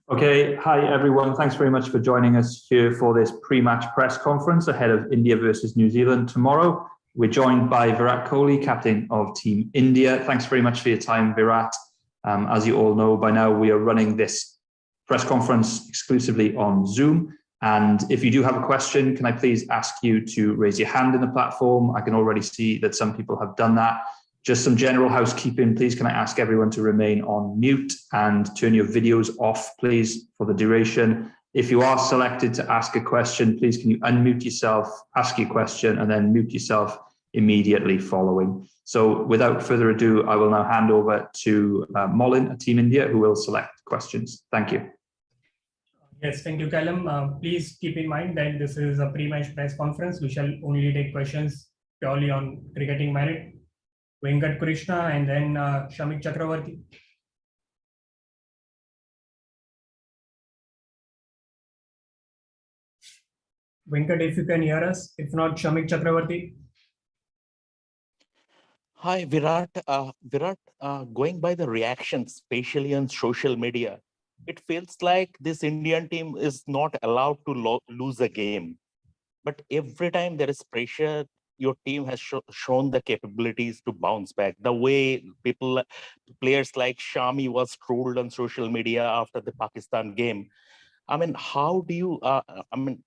Okay, hi everyone. Thanks very much for joining us here for this pre-match press conference ahead of India versus New Zealand tomorrow. We're joined by Virat Kohli, captain of Team India. Thanks very much for your time, Virat. As you all know by now, we are running this press conference exclusively on Zoom. And if you do have a question, can I please ask you to raise your hand in the platform? I can already see that some people have done that. Just some general housekeeping, please. Can I ask everyone to remain on mute and turn your videos off, please, for the duration. If you are selected to ask a question, please can you unmute yourself, ask your question, and then mute yourself immediately following. So without further ado, I will now hand over to Molin at Team India, who will select questions. Thank you. Yes, thank you, Callum. Please keep in mind that this is a pre-match press conference. We shall only take questions purely on cricketing merit. Venkat Krishna and then Shamik Chakravarti. Venkat, if you can hear us. If not, Shamik Chakravarti. Hi, Virat. Going by the reactions, especially on social media, it feels like this Indian team is not allowed to lose a game. But every time there is pressure, your team has shown the capabilities to bounce back. The way players like Shami was trolled on social media after the Pakistan game. I mean, how do you,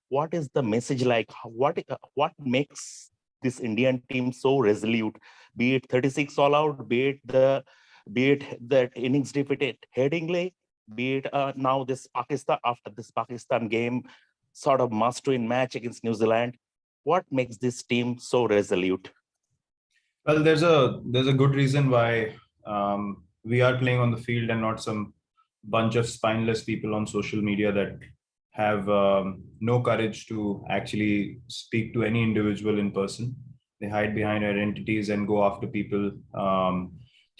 what is the message like? What makes this Indian team so resolute? Be it 36 all out, be it the innings defeated Headingley, be it now this Pakistan, after this Pakistan game, sort of must-win match against New Zealand. What makes this team so resolute? Well, there's a good reason why we are playing on the field and not some bunch of spineless people on social media that have no courage to actually speak to any individual in person. They hide behind identities and go after people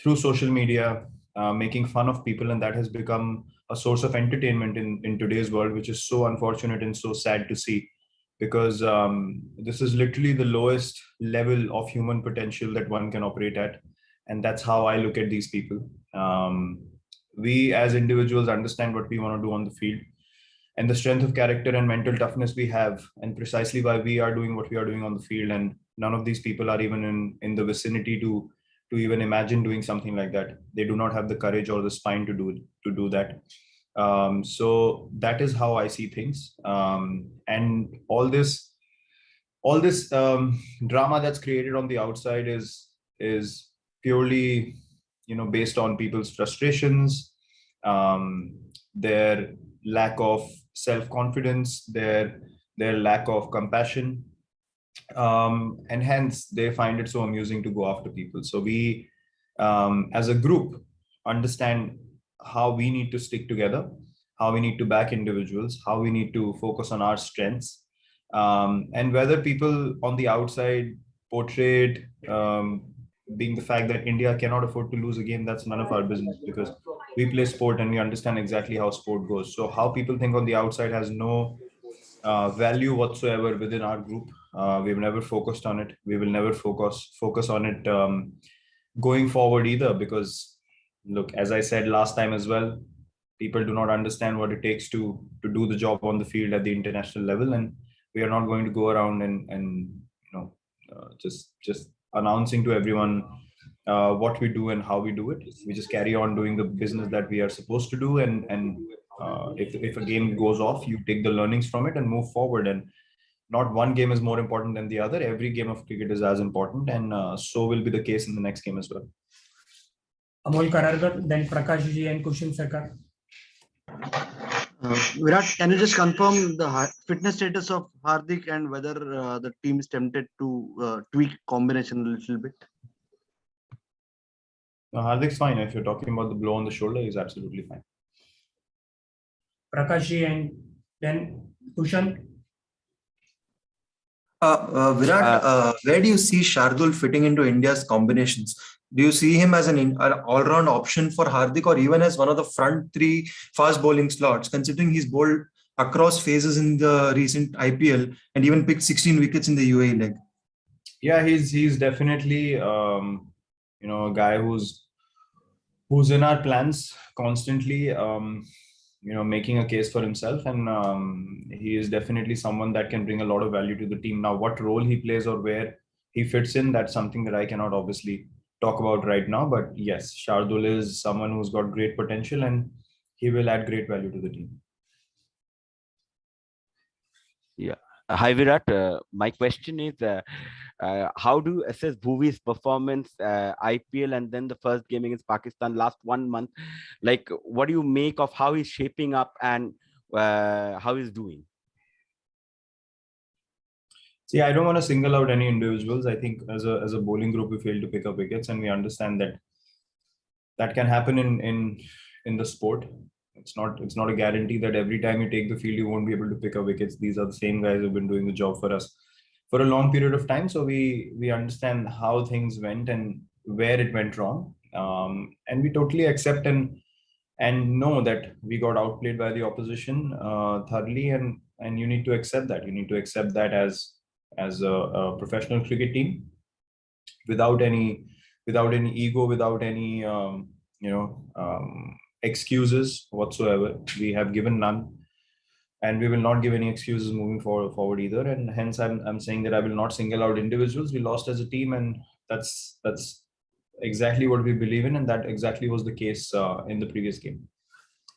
through social media, making fun of people, and that has become a source of entertainment in today's world, which is so unfortunate and so sad to see, because this is literally the lowest level of human potential that one can operate at. And that's how I look at these people. We as individuals understand what we want to do on the field and the strength of character and mental toughness we have, and precisely why we are doing what we are doing on the field. And none of these people are even in the vicinity to even imagine doing something like that. They do not have the courage or the spine to do that. So that is how I see things. And all this drama that's created on the outside is purely, based on people's frustrations, their lack of self-confidence, their lack of compassion, and hence they find it so amusing to go after people. So we, as a group, understand how we need to stick together, how we need to back individuals, how we need to focus on our strengths, and whether people on the outside portrayed being the fact that India cannot afford to lose a game, that's none of our business, because we play sport and we understand exactly how sport goes. So how people think on the outside has no value whatsoever within our group. We've never focused on it. We will never focus on it going forward either, because look, as I said last time as well, people do not understand what it takes to do the job on the field at the international level, and we are not going to go around and just announcing to everyone what we do and how we do it. We just carry on doing the business that we are supposed to do, and if a game goes off, you take the learnings from it and move forward. And not one game is more important than the other. Every game of cricket is as important, and so will be the case in the next game as well. Amol Kararkar, then Prakash Ji and Kushin Sarkar. Virat, can you just confirm the fitness status of Hardik and whether the team is tempted to tweak combination a little bit? No, Hardik's fine. If you're talking about the blow on the shoulder, he's absolutely fine. Prakash Ji and then Kushan. Virat, where do you see Shardul fitting into India's combinations? Do you see him as an all-round option for Hardik, or even as one of the front three fast bowling slots, considering he's bowled across phases in the recent IPL and even picked 16 wickets in the UAE leg? Yeah, he's definitely a guy who's in our plans constantly. making a case for himself, and he is definitely someone that can bring a lot of value to the team. Now, what role he plays or where he fits in, that's something that I cannot obviously talk about right now. But yes, Shardul is someone who's got great potential, and he will add great value to the team. Yeah. Hi, Virat. My question is, how do you assess Bhuvi's performance, IPL, and then the first game against Pakistan last 1 month? Like, what do you make of how he's shaping up and how he's doing? See, I don't want to single out any individuals. I think as a bowling group, we failed to pick up wickets, and we understand that can happen in the sport. It's not a guarantee that every time you take the field, you won't be able to pick up wickets. These are the same guys who've been doing the job for us for a long period of time. So we understand how things went and where it went wrong. And we totally accept and know that we got outplayed by the opposition thoroughly. And you need to accept that. You need to accept that as a professional cricket team, without any ego, without any excuses whatsoever. We have given none, and we will not give any excuses moving forward either. And hence, I'm saying that I will not single out individuals. We lost as a team, and that's exactly what we believe in, and that exactly was the case in the previous game.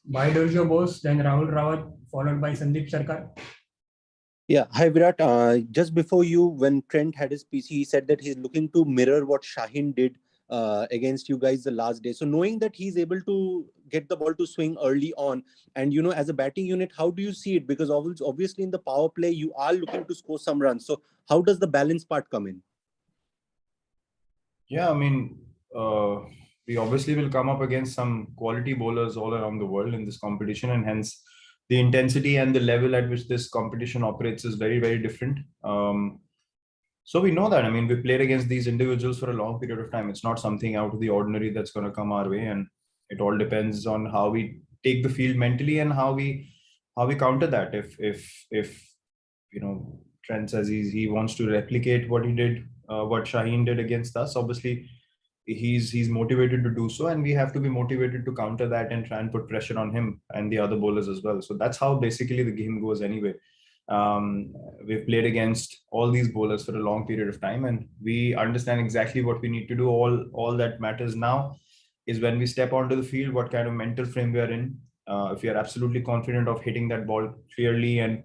By Dojo Bose, then Rahul Rawat, followed by Sandeep Sarkar. Yeah, hi Virat. Just before you, when Trent had his PC, he said that he's looking to mirror what Shaheen did against you guys the last day. So knowing that he's able to get the ball to swing early on, and as a batting unit, how do you see it? Because obviously in the power play, you are looking to score some runs. So how does the balance part come in? Yeah, I mean, we obviously will come up against some quality bowlers all around the world in this competition, and hence the intensity and the level at which this competition operates is very, very different. So we know that. I mean, we played against these individuals for a long period of time. It's not something out of the ordinary that's going to come our way, and it all depends on how we take the field mentally and how we counter that. If Trent says he wants to replicate what he did, what Shaheen did against us, obviously he's motivated to do so, and we have to be motivated to counter that and try and put pressure on him and the other bowlers as well. So that's how basically the game goes anyway. We've played against all these bowlers for a long period of time, and we understand exactly what we need to do. All that matters now is when we step onto the field, what kind of mental frame we are in. If we are absolutely confident of hitting that ball clearly and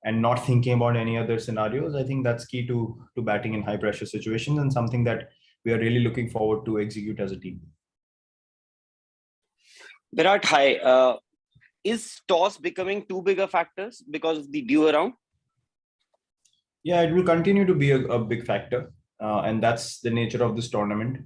not thinking about any other scenarios, I think that's key to batting in high pressure situations, and something that we are really looking forward to execute as a team. Virat, hi. Is toss becoming too big a factor because of the due around? Yeah, it will continue to be a big factor, and that's the nature of this tournament.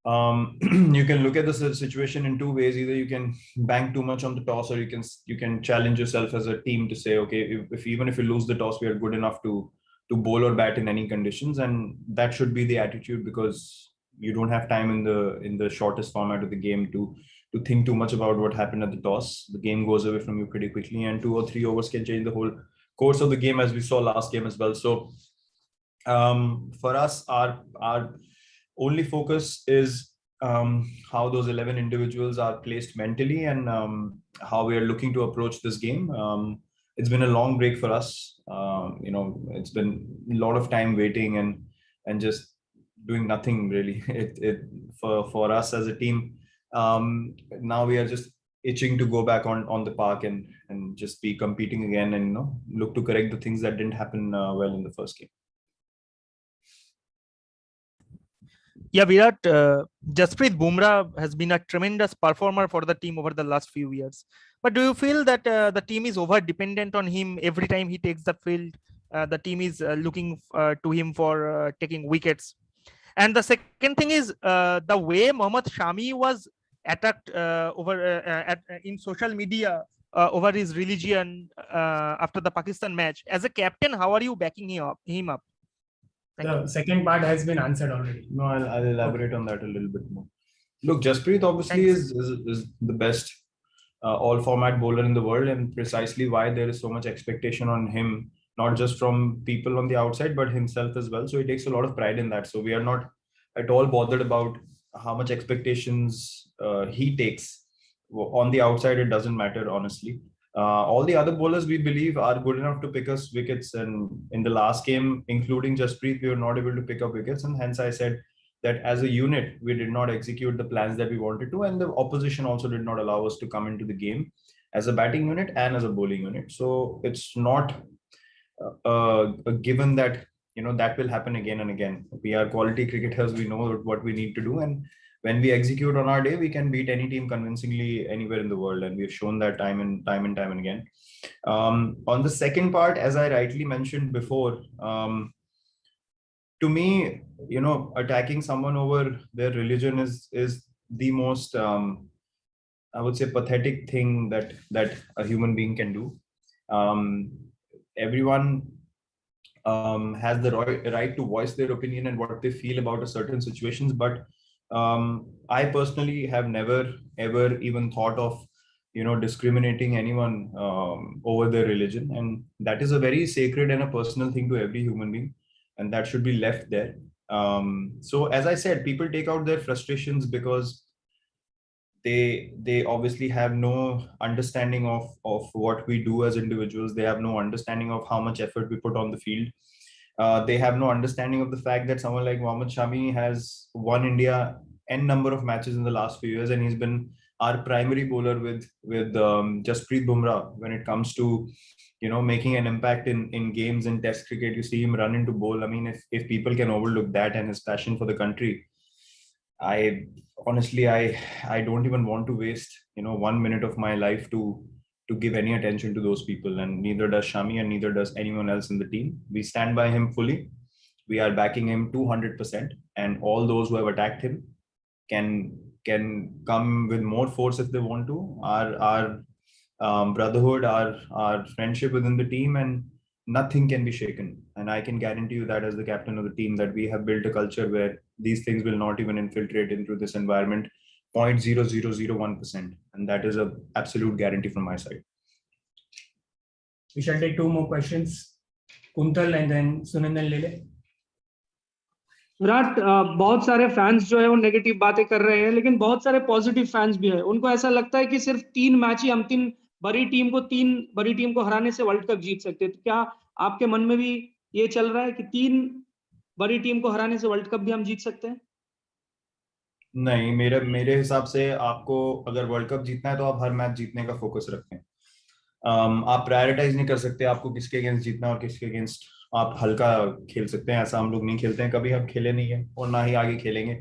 You can look at the situation in two ways. Either you can bank too much on the toss, or you can challenge yourself as a team to say, okay, even if you lose the toss, we are good enough to bowl or bat in any conditions, and that should be the attitude, because you don't have time in the shortest format of the game to think too much about what happened at the toss. The game goes away from you pretty quickly, and 2 or 3 overs can change the whole course of the game, as we saw last game as well. So for us, our only focus is how those 11 individuals are placed mentally, and how we are looking to approach this game. It's been a long break for us. It's been a lot of time waiting and just doing nothing really. For us as a team, now we are just itching to go back on the park and just be competing again, and look to correct the things that didn't happen well in the first game. Yeah, Virat, Jasprit Bumrah has been a tremendous performer for the team over the last few years. But do you feel that the team is over dependent on him every time he takes the field? The team is looking to him for taking wickets. And the second thing is the way Mohammad Shami was attacked in social media over his religion after the Pakistan match. As a captain, how are you backing him up? The second part has been answered already. No, I'll elaborate on that a little bit more. Look, Jasprit obviously is the best all format bowler in the world, and precisely why there is so much expectation on him, not just from people on the outside, but himself as well. So he takes a lot of pride in that. So we are not at all bothered about how much expectations he takes On the outside, it doesn't matter, honestly. All the other bowlers, we believe, are good enough to pick us wickets. And in the last game, including Jasprit, we were not able to pick up wickets. And hence I said that as a unit, we did not execute the plans that we wanted to. And the opposition also did not allow us to come into the game as a batting unit and as a bowling unit. So it's not a given that, that will happen again and again. We are quality cricketers. We know what we need to do. And when we execute on our day, we can beat any team convincingly anywhere in the world. And we've shown that time and time again. On the second part, as I rightly mentioned before, to me, attacking someone over their religion is the most, I would say, pathetic thing that a human being can do. Everyone has the right to voice their opinion and what they feel about a certain situations, but I personally have never ever even thought of discriminating anyone over their religion, and that is a very sacred and a personal thing to every human being, and that should be left there. So as I said, people take out their frustrations because they obviously have no understanding of what we do as individuals. They have no understanding of how much effort we put on the field. They have no understanding of the fact that someone like Mohammad Shami has won India n number of matches in the last few years, and he's been our primary bowler with Jasprit Bumrah when it comes to making an impact in games in Test cricket. You see him run into bowl. I mean, if people can overlook that and his passion for the country, I honestly don't even want to waste 1 minute of my life to give any attention to those people, and neither does Shami and neither does anyone else in the team. We stand by him fully. We are backing him 200%, and all those who have attacked him can come with more force if they want to. Our brotherhood, our friendship within the team, and nothing can be shaken. And I can guarantee you that as the captain of the team, that we have built a culture where these things will not even infiltrate into this environment 0.0001%. And that is an absolute guarantee from my side. We shall take 2 more questions. Kuntal and then Sunandan Lele. Virat, बहुत सारे fans जो है वो negative बातें कर रहे हैं, लेकिन बहुत सारे पॉजिटिव फैंस भी है. उनको ऐसा लगता है कि सिर्फ 3 मैच ही हम 3 बड़ी टीम को हराने से वर्ल्ड कप जीत सकते हैं. तो क्या आपके मन में भी ये चल रहा है कि 3 बड़ी टीम को हराने से वर्ल्ड कप भी हम जीत सकते हैं? नहीं, मेरे हिसाब से आपको अगर वर्ल्ड कप जीतना है तो आप हर मैच जीतने का फोकस रखें. आप प्रायोरिटाइज नहीं कर सकते आपको किसके अगेंस्ट जीतना और किसके अगेंस्ट आप हल्का खेल सकते हैं. ऐसा हम लोग नहीं खेलते हैं, कभी हम खेले नहीं है और ना ही आगे खेलेंगे.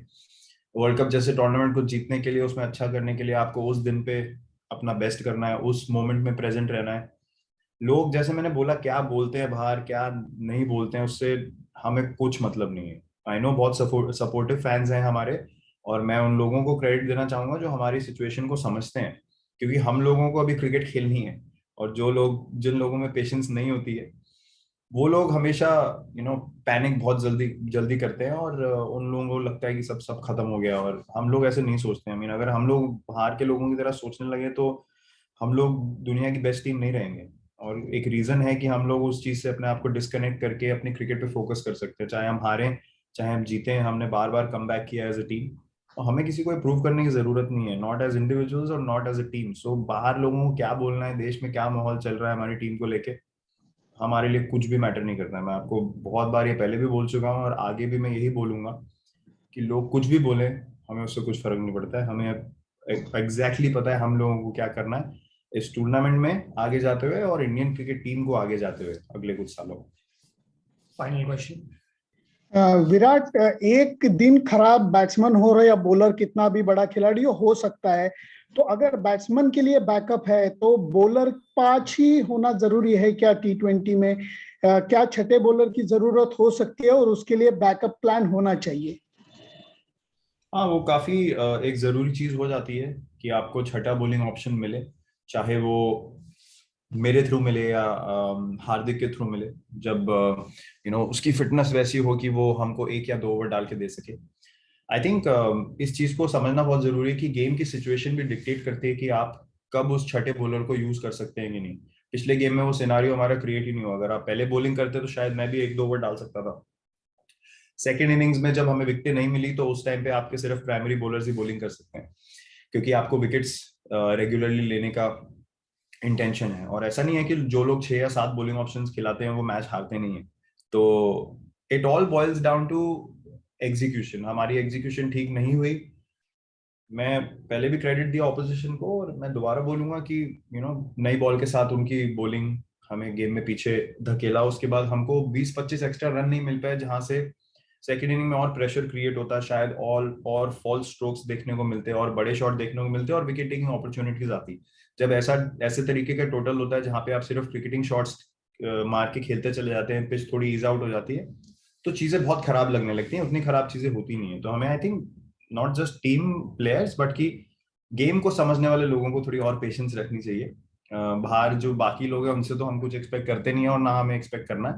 वर्ल्ड कप जैसे टूर्नामेंट को जीतने के लिए, उसमें अच्छा करने के लिए आपको उस दिन पे अपना बेस्ट करना है, उस मोमेंट में प्रेजेंट रहना है. लोग, जैसे मैंने बोला, क्या बोलते हैं बाहर, क्या नहीं बोलते हैं, उससे हमें कुछ मतलब नहीं है. आई नो बहुत सपोर्टिव फैंस हैं हमारे, और मैं उन लोगों को क्रेडिट देना चाहूंगा जो हमारी सिचुएशन को समझते हैं, क्योंकि हम लोगों को अभी क्रिकेट खेलनी है. और जिन लोगों में पेशेंस नहीं होती है, वो लोग हमेशा पैनिक बहुत जल्दी करते हैं, और उन लोगों को लगता है कि सब खत्म हो गया. और हम लोग ऐसे नहीं सोचते हैं. अगर हम लोग बाहर के लोगों की तरह सोचने लगे तो हम लोग दुनिया की बेस्ट टीम नहीं रहेंगे. और एक रीजन है कि हम लोग उस चीज से अपने आप को डिस्कनेक्ट करके अपनी क्रिकेट पे फोकस कर सकते हैं. चाहे हम हारें, चाहे हम जीतें, हमने बार बार कम बैक किया एज अ टीम. हमें किसी को प्रूव करने की जरूरत नहीं है, नॉट एज इंडिविजुअल्स और नॉट एज अ टीम. सो बाहर लोगों को क्या बोलना है, देश में क्या माहौल चल रहा है हमारी टीम को लेके, हमारे लिए कुछ भी मैटर नहीं करता है. मैं आपको बहुत बार ये पहले भी बोल चुका हूँ और आगे भी मैं यही बोलूंगा कि लोग कुछ भी बोले, हमें उससे कुछ फर्क नहीं पड़ता है. हमें एग्जैक्टली पता है हम लोगों को क्या करना है इस टूर्नामेंट में आगे जाते हुए और इंडियन क्रिकेट टीम को आगे जाते हुए अगले कुछ सालों में. Final question. विराट, एक दिन खराब बैट्समैन हो रहा है या बॉलर कितना भी बड़ा खिलाड़ी हो सकता है, तो अगर बैट्समैन के लिए बैकअप है तो बॉलर 5 ही होना जरूरी है क्या T20 में? क्या छठे बॉलर की जरूरत हो सकती है और उसके लिए बैकअप प्लान होना चाहिए? हाँ, वो काफी एक जरूरी चीज हो जाती है कि आपको छठा बॉलिंग ऑप्शन मिले, चाहे वो मेरे थ्रू मिले या हार्दिक के थ्रू मिले, जब उसकी फिटनेस वैसी हो कि वो हमको 1 या 2 ओवर डाल के दे सके. आई थिंक इस चीज को समझना बहुत जरूरी है कि गेम की सिचुएशन भी डिक्टेट करती है कि आप कब उस छठे बॉलर को यूज कर सकते हैं कि नहीं. पिछले गेम में वो सिनारियो हमारा क्रिएट ही नहीं हुआ. अगर आप पहले बॉलिंग करते तो शायद मैं भी 1-2 ओवर डाल सकता था. सेकेंड इनिंग्स में जब हमें विकेटें नहीं मिली तो उस टाइम पे आपके सिर्फ प्राइमरी बॉलर्स ही बॉलिंग कर सकते हैं, क्योंकि आपको विकेट्स रेगुलरली लेने का इंटेंशन है। और ऐसा नहीं है कि जो लोग 6 या 7 बॉलिंग ऑप्शंस खिलाते हैं वो मैच हारते नहीं है। तो it all boils down to execution. हमारी एग्जीक्यूशन ठीक नहीं हुई। मैं पहले भी क्रेडिट दिया ऑपोजिशन को, और मैं दोबारा बोलूंगा कि नई बॉल के साथ उनकी बॉलिंग हमें गेम में पीछे धकेला। उसके बाद हमको 20-25 एक्स्ट्रा रन नहीं मिल पाए, जहां से सेकेंड इनिंग में और प्रेशर क्रिएट होता, शायद और फॉल्स स्ट्रोक्स देखने को मिलते और बड़े शॉट देखने को मिलते और विकेट टेकिंग अपॉर्चुनिटीज आती। जब ऐसे तरीके का टोटल होता है जहां पे आप सिर्फ क्रिकेटिंग शॉट्स मार के खेलते चले जाते हैं, पिच थोड़ी ईज आउट हो जाती है, तो चीजें बहुत खराब लगने लगती हैं। उतनी खराब चीजें होती नहीं है। तो हमें I think not just team players but कि गेम को समझने वाले लोगों को थोड़ी और पेशेंस रखनी चाहिए। बाहर जो बाकी लोग हैं उनसे तो हम कुछ एक्सपेक्ट करते नहीं है और ना हमें एक्सपेक्ट करना है,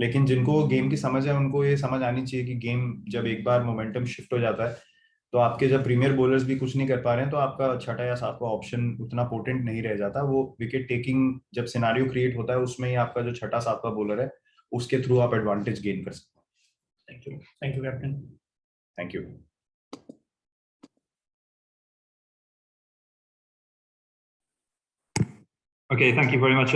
लेकिन जिनको गेम की समझ है उनको ये समझ आनी चाहिए कि गेम जब एक बार मोमेंटम शिफ्ट हो जाता है, तो आपके जब प्रीमियर बॉलर्स भी कुछ नहीं कर पा रहे हैं, तो आपका छठा या सातवां ऑप्शन उतना पोटेंट नहीं रह जाता। वो विकेट टेकिंग जब सिनारियो क्रिएट होता है उसमें ही आपका जो छठा सातवां बॉलर है उसके थ्रू आप एडवांटेज गेन कर सकते हैं। Thank you captain. Thank you. Okay, thank you very much.